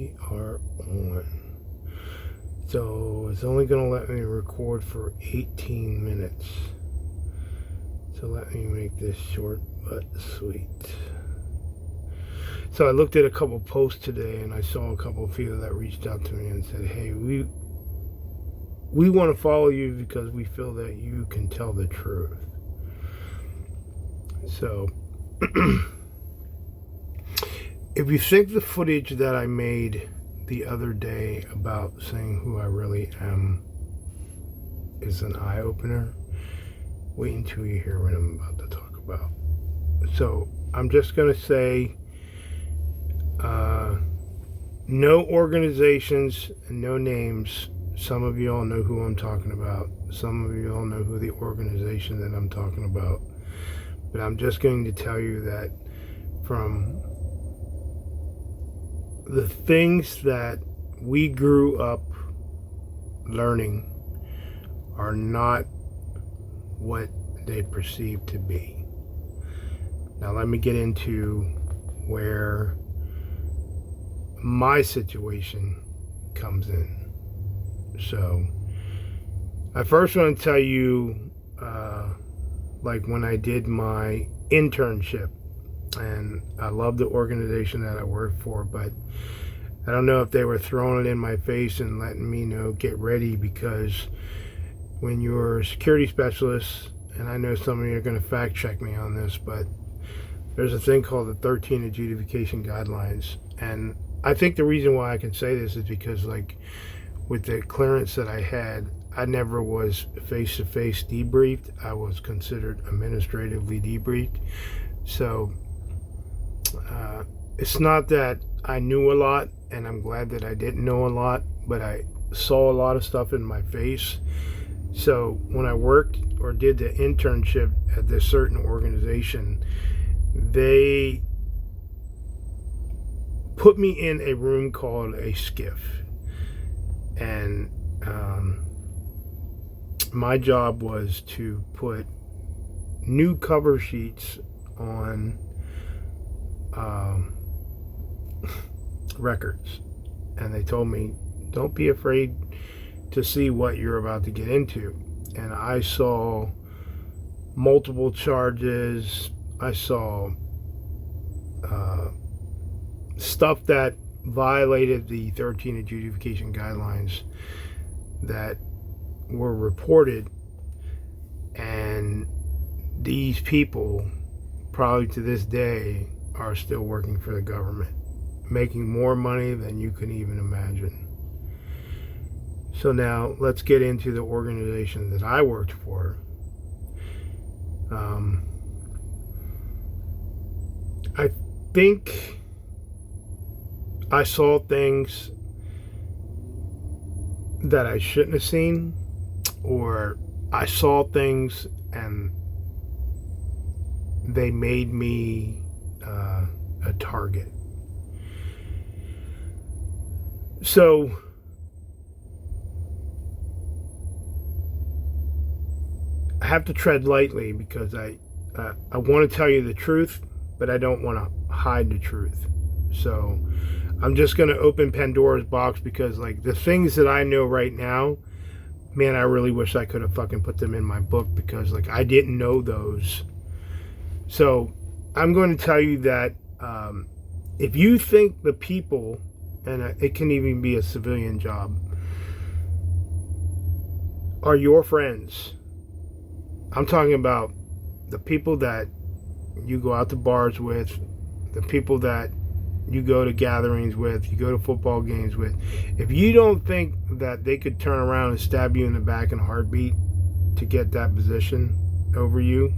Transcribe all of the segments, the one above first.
we are on. So it's only going to let me record for 18 minutes. So let me make this short but sweet. So I looked at a couple posts today, and I saw a couple of people that reached out to me and said, hey, we want to follow you because we feel that you can tell the truth. So if you think the footage that I made the other day about saying who I really am is an eye-opener, wait until you hear what I'm about to talk about. So I'm just going to say no organizations and no names. Some of you all know who I'm talking about. Some of you all know who the organization that I'm talking about. But I'm just going to tell you that from the things that we grew up learning are not what they perceive to be. Now let me get into where my situation comes in. So I first want to tell you like when I did my internship, and I love the organization that I work for, but I don't know if they were throwing it in my face and letting me know, get ready, because when you're a security specialist, and I know some of you are going to fact check me on this, but there's a thing called the 13 adjudication guidelines. And I think the reason why I can say this is because, like, with the clearance that I had, I never was face-to-face debriefed. I was considered administratively debriefed. So it's not that I knew a lot, and I'm glad that I didn't know a lot, but I saw a lot of stuff in my face. So when I worked or did the internship at this certain organization, they put me in a room called a SCIF. And my job was to put new cover sheets on records. And they told me, don't be afraid to see what you're about to get into. And I saw multiple charges. I saw stuff that violated the 13 adjudication guidelines that were reported, and these people probably to this day are still working for the government, making more money than you can even imagine. So now let's get into the organization that I worked for. I think I saw things that I shouldn't have seen, or I saw things and they made me a target. So I have to tread lightly because I want to tell you the truth, but I don't want to hide the truth. So I'm just going to open Pandora's box, because, like, the things that I know right now, man, I really wish I could have fucking put them in my book, because, like, I didn't know those. So I'm going to tell you that if you think the people, and it can even be a civilian job, are your friends, I'm talking about the people that you go out to bars with, the people that you go to gatherings with, you go to football games with. If you don't think that they could turn around and stab you in the back in a heartbeat to get that position over you,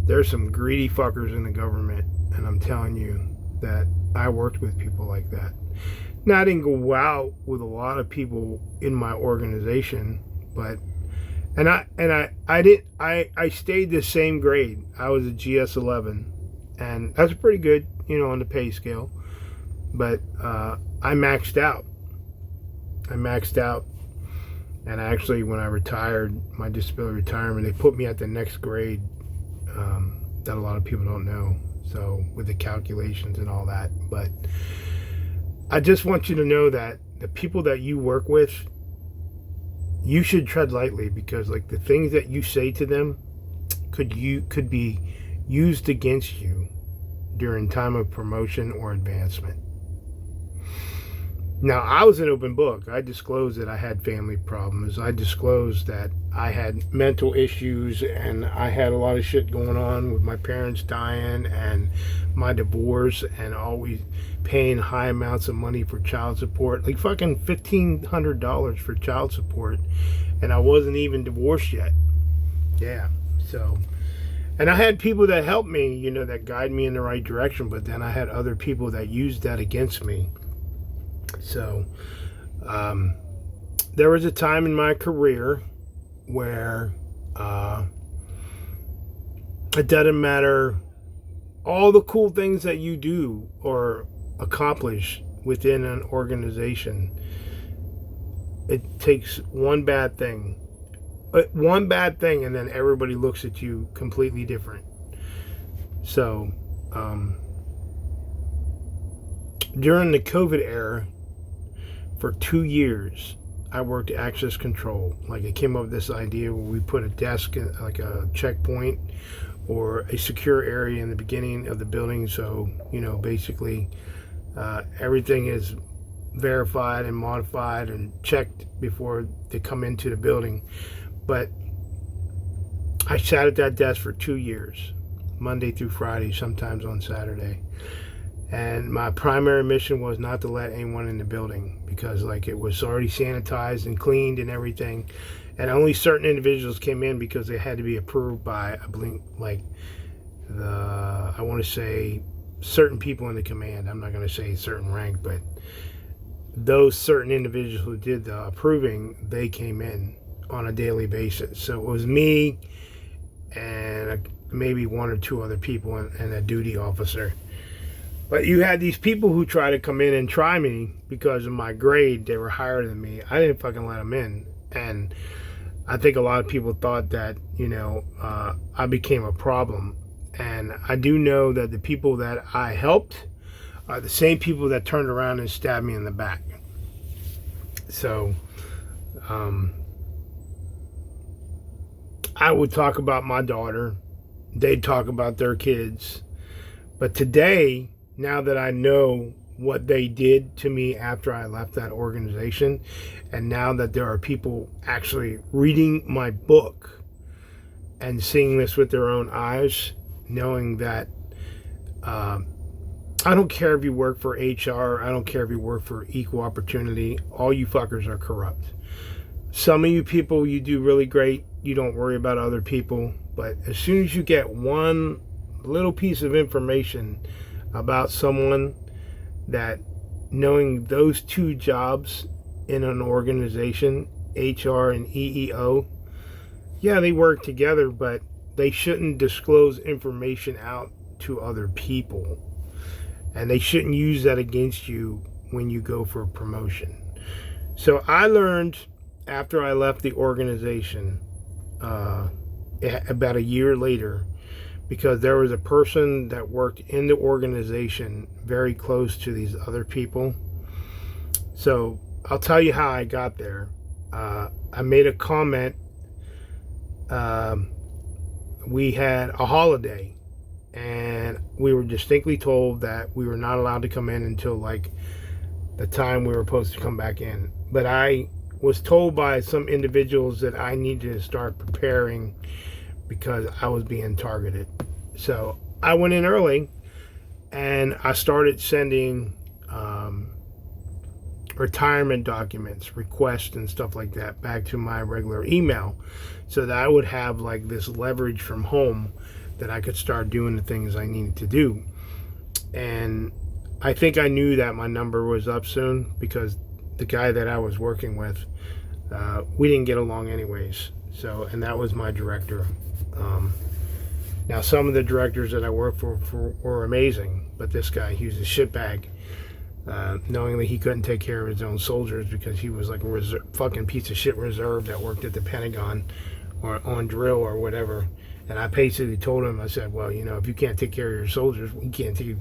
there's some greedy fuckers in the government. And I'm telling you that I worked with people like that. Now, I didn't go out with a lot of people in my organization, but I stayed the same grade. I was a GS11, and that's pretty good, on the pay scale. But I maxed out. And actually, when I retired, my disability retirement, they put me at the next grade that a lot of people don't know. So with the calculations and all that, but I just want you to know that the people that you work with, you should tread lightly, because like the things that you say to them could be used against you during time of promotion or advancement. Now, I was an open book. I disclosed that I had family problems. I disclosed that I had mental issues, and I had a lot of shit going on with my parents dying and my divorce, and always paying high amounts of money for child support, like fucking $1,500 for child support, and I wasn't even divorced yet. Yeah, so, and I had people that helped me, you know, that guide me in the right direction, but then I had other people that used that against me. So, there was a time in my career where it doesn't matter all the cool things that you do or accomplish within an organization. It takes one bad thing, and then everybody looks at you completely different. So, during the COVID era, for 2 years, I worked access control. Like, I came up with this idea where we put a desk, like a checkpoint or a secure area in the beginning of the building. So, you know, basically everything is verified and modified and checked before they come into the building. But I sat at that desk for 2 years, Monday through Friday, sometimes on Saturday. And my primary mission was not to let anyone in the building, because like it was already sanitized and cleaned and everything. And only certain individuals came in because they had to be approved by, I want to say certain people in the command. I'm not going to say certain rank, but those certain individuals who did the approving, they came in on a daily basis. So it was me and maybe one or two other people and a duty officer. But you had these people who try to come in and try me because of my grade. They were higher than me. I didn't fucking let them in. And I think a lot of people thought that, you know, I became a problem. And I do know that the people that I helped are the same people that turned around and stabbed me in the back. So, I would talk about my daughter. They'd talk about their kids. But today, now that I know what they did to me after I left that organization, and now that there are people actually reading my book and seeing this with their own eyes, knowing that I don't care if you work for HR, I don't care if you work for equal opportunity, all you fuckers are corrupt. Some of you people, you do really great, you don't worry about other people, but as soon as you get one little piece of information about someone, that knowing those two jobs in an organization, HR and EEO, yeah, they work together, but they shouldn't disclose information out to other people. And they shouldn't use that against you when you go for a promotion. So I learned after I left the organization, about a year later, because there was a person that worked in the organization very close to these other people. So I'll tell you how I got there. I made a comment. We had a holiday, and we were distinctly told that we were not allowed to come in until like the time we were supposed to come back in. But I was told by some individuals that I needed to start preparing because I was being targeted. So I went in early and I started sending retirement documents, requests and stuff like that back to my regular email, so that I would have like this leverage from home that I could start doing the things I needed to do. And I think I knew that my number was up soon, because the guy that I was working with, we didn't get along anyways. So, and that was my director. Now, some of the directors that I worked for were amazing, but this guy, he was a shitbag, knowing that he couldn't take care of his own soldiers because he was like a fucking piece of shit reserve that worked at the Pentagon or on drill or whatever. And I basically told him, I said, well, if you can't take care of your soldiers, we can't take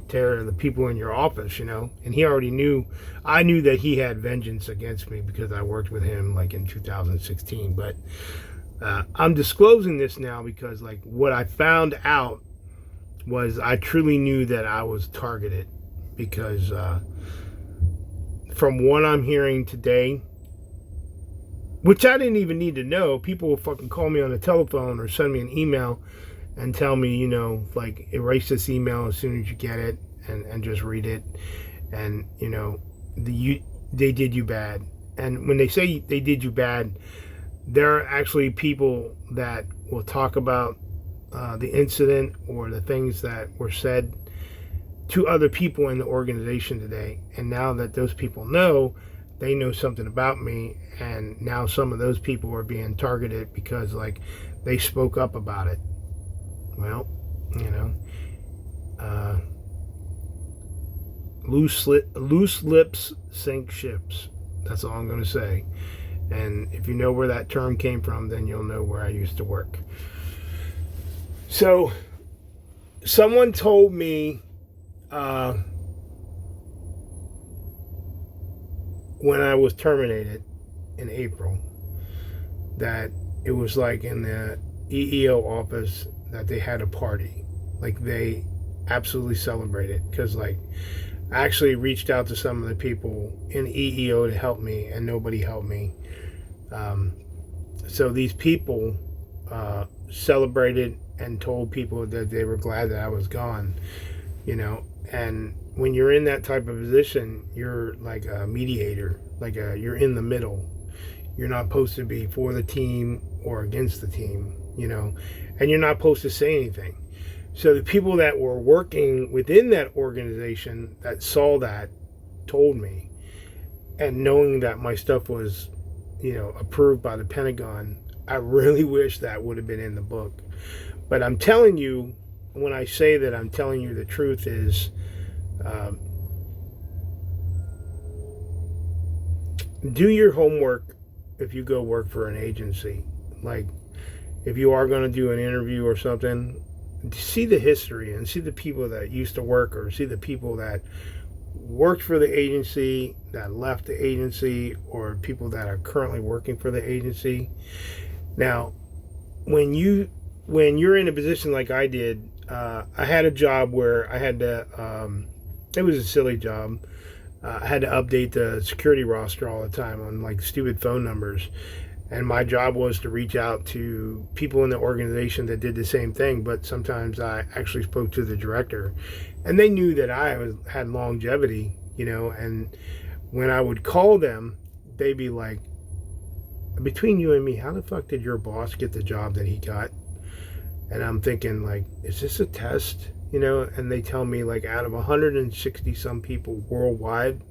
care of the people in your office, And he already knew, I knew that he had vengeance against me because I worked with him like in 2016. But I'm disclosing this now because like what I found out was I truly knew that I was targeted because from what I'm hearing today, which I didn't even need to know. People will fucking call me on the telephone or send me an email and tell me, like, erase this email as soon as you get it and just read it. And, they did you bad. And when they say they did you bad, there are actually people that will talk about the incident or the things that were said to other people in the organization today. And now that those people know, they know something about me, and now some of those people are being targeted because like they spoke up about it. Well, loose lips sink ships. That's all I'm going to say. And if you know where that term came from, then you'll know where I used to work. So someone told me when I was terminated in April that it was like in the EEO office that they had a party. Like they absolutely celebrated because like I actually reached out to some of the people in EEO to help me and nobody helped me. So these people celebrated and told people that they were glad that I was gone, and when you're in that type of position, you're like a mediator, you're in the middle. You're not supposed to be for the team or against the team, and you're not supposed to say anything. So the people that were working within that organization that saw that told me, and knowing that my stuff was, approved by the Pentagon, I really wish that would have been in the book. But I'm telling you, when I say that I'm telling you the truth is, do your homework if you go work for an agency. Like, if you are going to do an interview or something, see the history and see the people that used to work or see the people that worked for the agency, that left the agency, or people that are currently working for the agency. Now, when you're in a position like I did, I had a job where I had to, it was a silly job. I had to update the security roster all the time on like stupid phone numbers. And my job was to reach out to people in the organization that did the same thing. But sometimes I actually spoke to the director. And they knew that I had longevity, and when I would call them, they'd be like, between you and me, how the fuck did your boss get the job that he got? And I'm thinking, like, is this a test? And they tell me, like, out of 160 some people worldwide,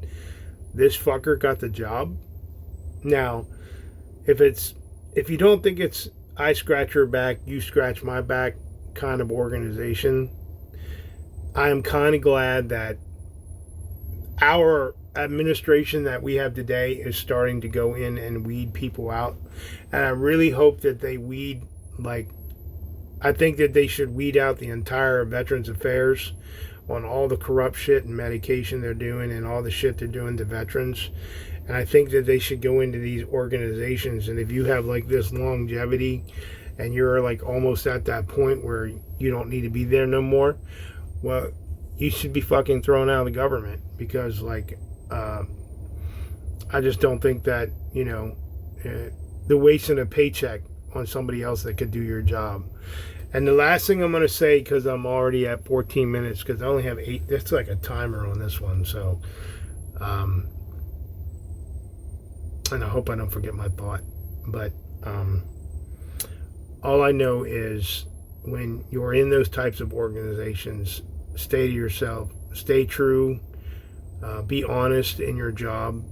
this fucker got the job. Now, if you don't think it's I scratch your back, you scratch my back kind of organization, I am kind of glad that our administration that we have today is starting to go in and weed people out. And I really hope that they weed, I think that they should weed out the entire Veterans Affairs on all the corrupt shit and medication they're doing and all the shit they're doing to veterans. And I think that they should go into these organizations, and if you have like this longevity and you're like almost at that point where you don't need to be there no more, well, you should be fucking thrown out of the government, because I just don't think that, the wasting a paycheck on somebody else that could do your job. And the last thing I'm going to say, because I'm already at 14 minutes, because I only have 8, that's like a timer on this one, so, and I hope I don't forget my thought, but all I know is when you're in those types of organizations, stay to yourself, stay true, be honest in your job,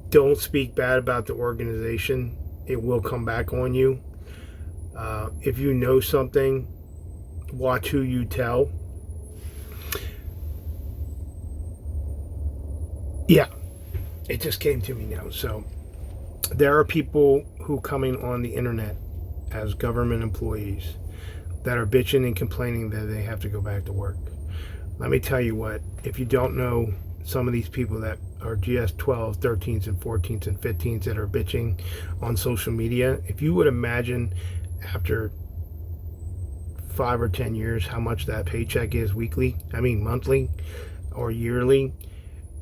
don't speak bad about the organization. It will come back on you. If you know something, watch who you tell. Yeah, it just came to me now. So there are people who coming on the internet as government employees that are bitching and complaining that they have to go back to work. Let me tell you what, if you don't know some of these people that are GS 12s, 13s, and 14s, and 15s that are bitching on social media, if you would imagine after 5 or 10 years how much that paycheck is monthly or yearly,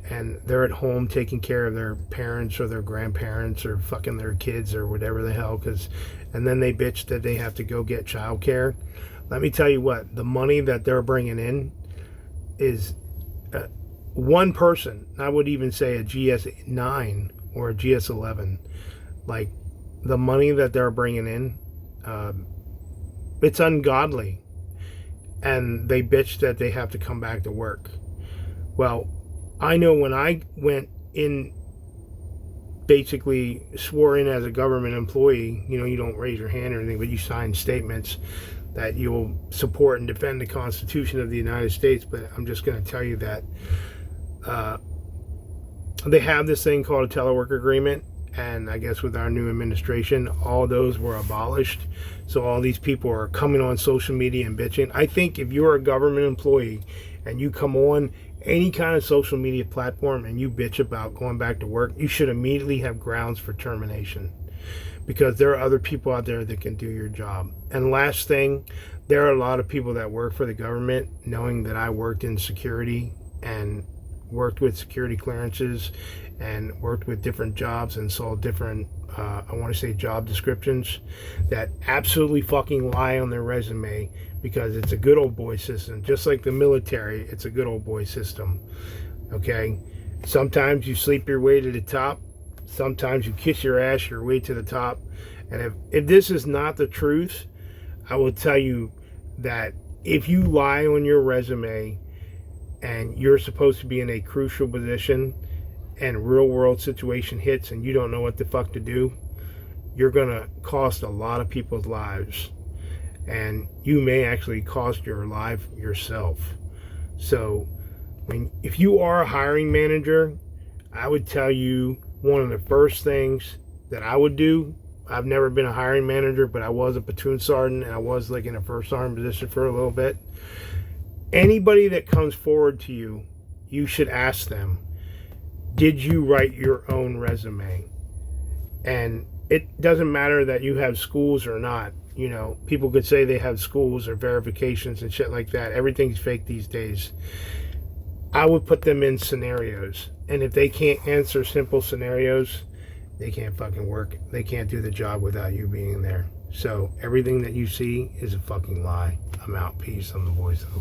and they're at home taking care of their parents or their grandparents or fucking their kids or whatever the hell, and then they bitch that they have to go get childcare. Let me tell you what, the money that they're bringing in is one person, I would even say a GS9 or a GS11, like the money that they're bringing in, it's ungodly. And they bitch that they have to come back to work. Well, I know when I went in, basically swore in as a government employee, you don't raise your hand or anything, but you sign statements that you will support and defend the Constitution of the United States. But I'm just going to tell you that they have this thing called a telework agreement, and I guess with our new administration, all those were abolished. So all these people are coming on social media and bitching. I think if you're a government employee and you come on any kind of social media platform and you bitch about going back to work, you should immediately have grounds for termination, because there are other people out there that can do your job. And last thing, there are a lot of people that work for the government, knowing that I worked in security and worked with security clearances and worked with different jobs and saw different, job descriptions, that absolutely fucking lie on their resume because it's a good old boy system. Just like the military, it's a good old boy system. Okay? Sometimes you sleep your way to the top. Sometimes you kiss your ass your way to the top. And if this is not the truth, I will tell you that if you lie on your resume and you're supposed to be in a crucial position and real world situation hits and you don't know what the fuck to do, you're going to cost a lot of people's lives. And you may actually cost your life yourself. So, if you are a hiring manager, I would tell you one of the first things that I would do. I've never been a hiring manager, but I was a platoon sergeant and I was like in a first sergeant position for a little bit. Anybody that comes forward to you, you should ask them, did you write your own resume? And it doesn't matter that you have schools or not. People could say they have schools or verifications and shit like that. Everything's fake these days. I would put them in scenarios. And if they can't answer simple scenarios, they can't fucking work. They can't do the job without you being there. So everything that you see is a fucking lie. I'm out. Peace. I'm the voice of the